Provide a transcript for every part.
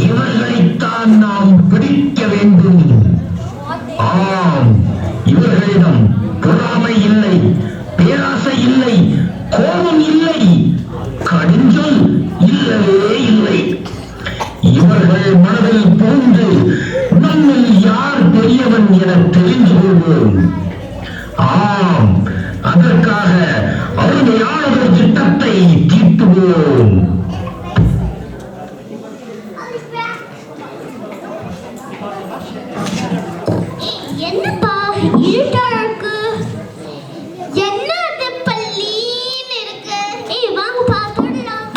இவர்களைத்தான் நாம் பிடிக்க வேண்டும். ஆம், இவர்களிடம் பொறாமை இல்லை, பேராசை இல்லை, கோபம் இல்லை, கடுஞ்சொல் இல்லவே இல்லை. இவர்கள் மனதில் புகுந்து நம்மில் யார் பெரியவன் என தெரிந்து கொள்வோம். ஆம், அதற்காக அருமையான ஒரு திட்டத்தை தீட்டுவோம். என்னப்பா இருட்டா இருக்கு? என்ன அது பள்ளின்னு இருக்கு? ஏய் வாங்கப்பா போடலாம்.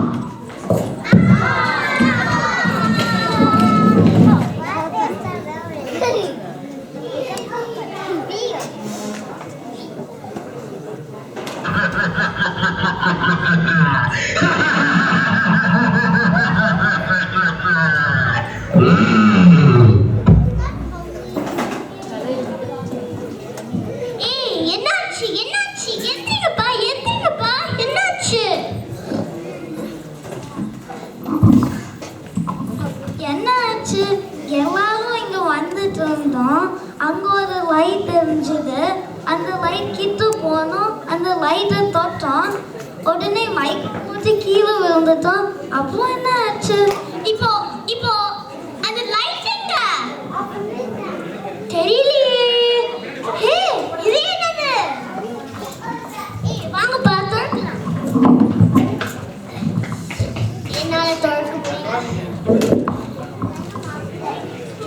எல்லாரும் இங்க வந்துட்டு இருந்தோம். அங்க ஒரு லைட் எரிஞ்சது. அந்த லைட் கிட்ட போனோம். அந்த லைட்டை தொட்டோம். உடனே மைக் போட்டு கீழே விழுந்துட்டோம். அப்புறம் என்ன ஆச்சு? இப்போ இப்போ அந்த லைட் எங்க? தெரியலையே. ஹே, இது என்னது? வாங்க பார்த்தோம். என்னால திறக்க முடியல.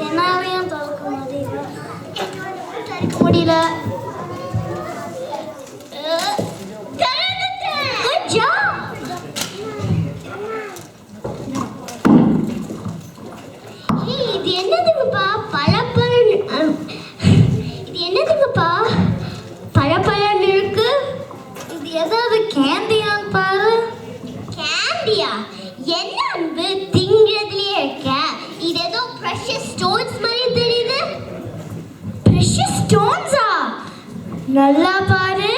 என்னாலையும் திறக்க முடியல. முடியல. இது என்னதுங்கப்பா? இது என்னதுங்கப்பா? பழப்பழன்னு இருக்கு. இது ஏதாவது கேண்டியான்னு பாரு. கேண்டியா? என்ன அன்பு திங்கிறதுலயே இருக்க? இது ஏதோ ப்ரெஷஸ் ஸ்டோன்ஸ் மாதிரி தெரியுது. ப்ரெஷஸ் ஸ்டோன்ஸா? நல்லா பாரு.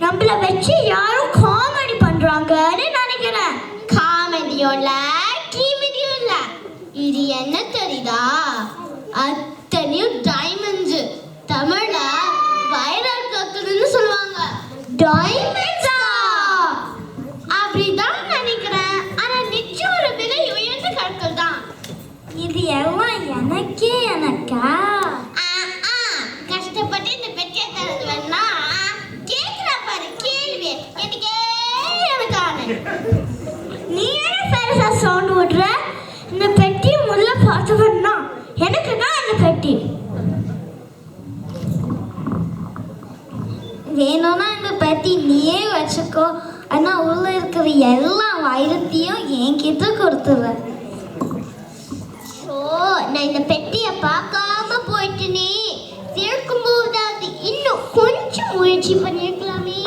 நம்மள வச்சு யாரும் காமெடி பண்றாங்கன்னு நினைக்கிறேன். காமெடியோ இல்ல, கீமெடியோ இல்ல. இது என்ன தெரியுதா? அத்தனையும் டைமண்ட்ஸ். தமிழ்ல வைரல் கற்கள்னு சொல்லுவாங்க. டைமண்ட்ஸா? அப்படிதான் நினைக்கிறேன். ஆனா நிச்சயம் ஒரு விலை உயர்ந்த கற்கள் தான். இது எல்லாம் எனக்கா? கஷ்டப்பட்டு இந்த பெட்டியை தரது வேணா கேட்கிறா பாரு கேள்வி. எனக்கான நீ என்ன பெருசா சவுண்ட் விடுற? இந்த பெட்டி முள்ள பார்த்தவன்னா எனக்கு தான் இந்த பெட்டி வேணும்னா இந்த பெட்டி நீயே வச்சுக்கோ. ஆனா உள்ள இருக்கிற எல்லா வைரத்தையும் என்கிட்ட கொடுத்துருவேன். நான் இந்த பெட்டியை பார்க்காம போயிட்டுனே. சேர்க்கும் போதாவது இன்னும் கொஞ்சம் முயற்சி பண்ணிருக்கலாமே.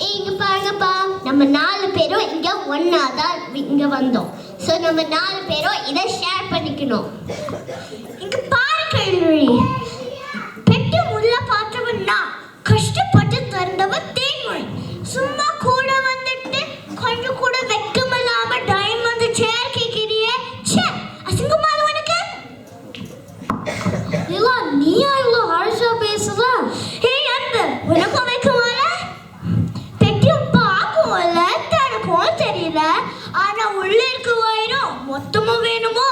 இங்க பாருங்கப்பா, நம்ம 4 பேரும் இங்க ஒன்னாதான் இங்க வந்தோம். சோ நம்ம 4 பேரும் இதை ஷேர் பண்ணிக்கணும். இங்க பாரு கேள்வி. பெட்டி முள்ள பார்த்தவன்னா கஷ்டப்பட்டு திறந்தவன் தேன்மொழி. சும்மா கூட வந்துட்டு கொஞ்சம் கூட வெக்கமில்லாம டைமண்ட் சேர் கேட்கிறியே. அசிங்கமான உனக்கு எல்லாம் நீயா இவ்வளோ ஹார்ஷா பேசுற? அன்பு உனக்கும் வைக்கமால? பெட்டியும் பார்க்கும்ல, தனக்கும் தெரியல. ஆனா உள்ள இருக்க வைரம் மொத்தமும் வேணுமோ?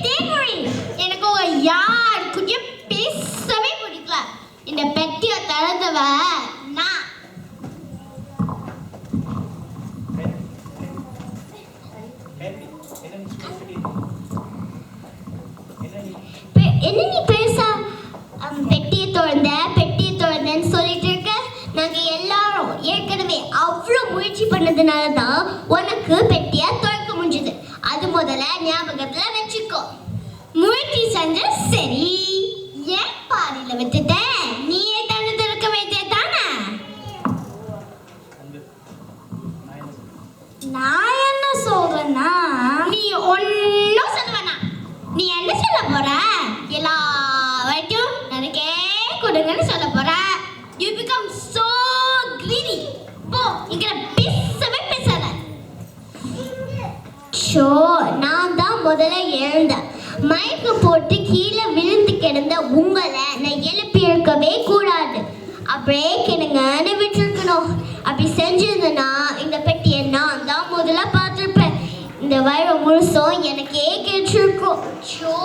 தேன்மொழி, எனக்கு உங்க யாருக்கும் பேசவே பிடிக்கல. இந்த பெட்டியை திறந்தவ நான். என்ன நீ பெருசா பெட்டியை திறந்தேன்னு சொல்லிட்டு இருக்க? நாங்க எல்லாரும் ஏற்கனவே அவ்வளோ முயற்சி பண்ணதுனால தான் உனக்கு பெட்டியை திறக்க முடிஞ்சது. அது முதல்ல ஞாபகத்துல வச்சுக்கோ. முயற்சி செஞ்ச சரி. ஏன் பாதியில விட்டுட்டேன்? நீயே தண்ணி திறக்க வேண்டிய தானே. நான் என்ன சொல்றேன்னா, நீ ஒன்னும் சொல்ல வேணாம். நீ என்ன சொல்ல போற? எல்லா வரைக்கும் எனக்கே கொடுங்கன்னு சொல்ல போற. You become so greedy. போ இங்க பேசவே பேசாத. ஷோ நான் தான் முதல்ல எழுந்தேன். மயக்க போட்டு கீழே விழுந்து கிடந்த உங்களை நான் எழுப்பி இருக்கவே கூடாது. அப்படியே கிடங்கன்னு விட்டுருக்கணும். அப்படி செஞ்சிருந்தேன்னா இந்த பெட்டியை நான் தான் முதல்ல பார்த்துருப்பேன். இந்த வயிறு முழுசும் எனக்கே கேட்டிருக்கும். ஷோ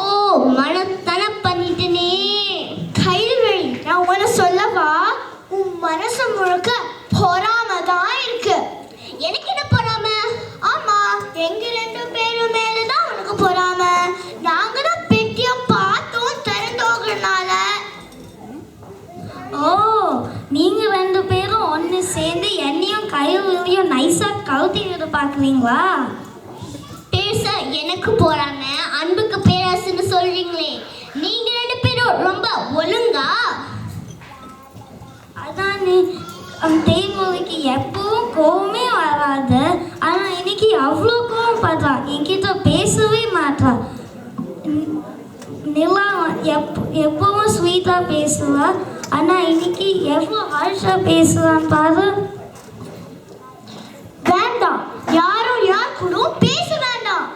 மனத்தன பண்ணிட்டனே. கைல்வழி நான் உன சொல்லவா, உன் மனசு முழுக்க பொறாம தான் இருக்கு. எனக்கு என்ன பொறாம? ஆமா, எங்க 2 பேரும் மேலதான் உனக்கு பொறாம. நாங்க தான் பெட்டிய பார்த்தோம் திறந்தோகிறனால. ஓ, நீங்க 2 பேரும் ஒன்று சேர்ந்து என்னையும் கையிலையும் நைஸா கவுத்திட்டு பார்க்குறீங்களா? பேச எனக்கு போறாம அன்புக்கு பேராசுன்னு சொல்றீங்களே, நீங்க 2 பேரும் ரொம்ப ஒழுங்கா? அதான் தேய்மொழிக்கு எப்பவும் கோவமே வராது. ஆனால் இன்னைக்கு அவ்வளோ கோவம் படுறான். என்கிட்ட பேசவே மாட்டான். நிலா எப்பவும் ஸ்வீட்டாக பேசுவா, ஆனால் இன்னைக்கு எவ்வளோ ஹார்ஷாக பேசுவான் பாரு. வேண்டாம், யாரும் யார் கூட பேச வேண்டாம்.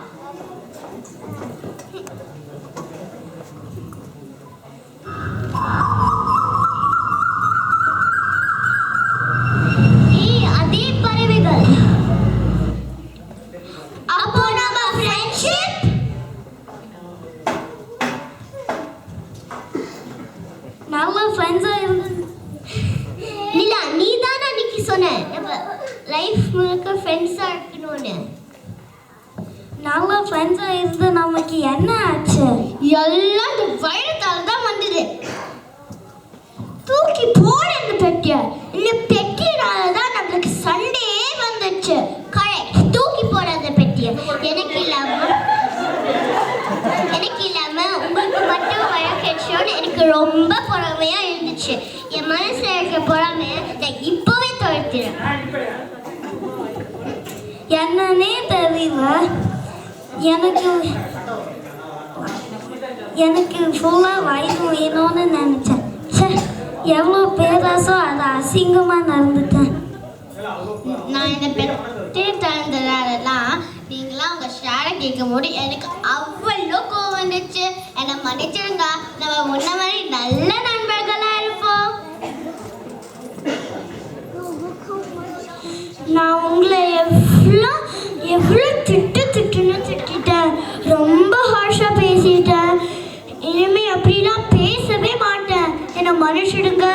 அதே பறவைகள். அப்போ நம்ம ஃப்ரெண்ட்ஷிப் நல்ல ஃப்ரெண்ட்ஸாக இருந்து. நிலா, நீ தானே அன்னைக்கு சொன்ன நம்ம லைஃப் முழுக்க ஃப்ரெண்ட்ஸாக இருக்கணும்னு. நல்ல ஃப்ரெண்ட்ஸாக இருந்து நமக்கு என்ன ஆச்சு? எல்லாம் இந்த வயிறத்தால தான் வந்தது. தூக்கி போட இந்த பெட்டிய. இந்த பெட்டினால தான் நம்மளுக்கு சண்டே வந்துச்சு. கரெக்ட், தூக்கி போட அந்த பெட்டிய. எனக்கு இல்லாம உங்களுக்கு மட்டும் வழக்கேற்றோன்னு எனக்கு ரொம்ப பொறாமையா இருந்துச்சு. என் மனசுல இருக்க பொறாமைய நான் இப்பவே துரத்திடுறேன். என்னன்னே தெரியல. எனக்கு ஃபுல்லாக வயது வேணும்னு நினச்சேன். சே, எவ்வளோ பேராசோ அதை அசிங்கமாக நடந்துட்டேன். நான் இந்த பெட்டி திறந்ததாலலாம் நீங்களாம் உங்கள் ஷேரை கேட்கும் போது எனக்கு அவ்வளோ கோவம் வந்துச்சு. என்னை மன்னிச்சிருந்தா நம்ம முன்ன மாதிரி நல்ல நண்பர்களாக இருப்போம். நான் உங்களை எவ்வளோ திட்டுன்னு திட்டேன். ரொம்ப ஹார்ஷாக பேசிட்டேன். இனிமே அப்படிலாம் பேசவே மாட்டேன். என்னை மன்னிச்சிடுங்க.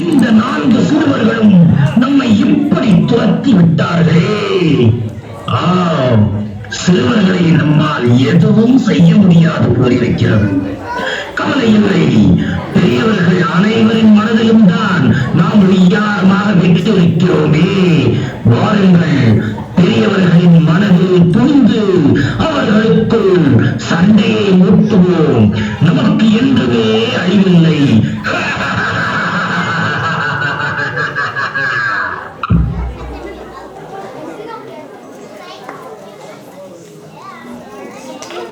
இந்த 4 சிறுவர்களும் நம்மை இப்படி துரத்தி விட்டார்களே. ஆம், சிறுவர்களை நம்மால் எதுவும் செய்ய முடியாது போலிருக்கிறது. கவலை இல்லை, பெரியவர்கள் அனைவரின் மனதிலும் தான் நாம் வியாரமாக விட்டு வைக்கிறோமே. வாருங்கள், பெரியவர்களின் மனதில் புரிந்து அவர்களுக்குள் சண்டையை மூட்டுவோம். நமக்கு என்றுமே அழிவில்லை.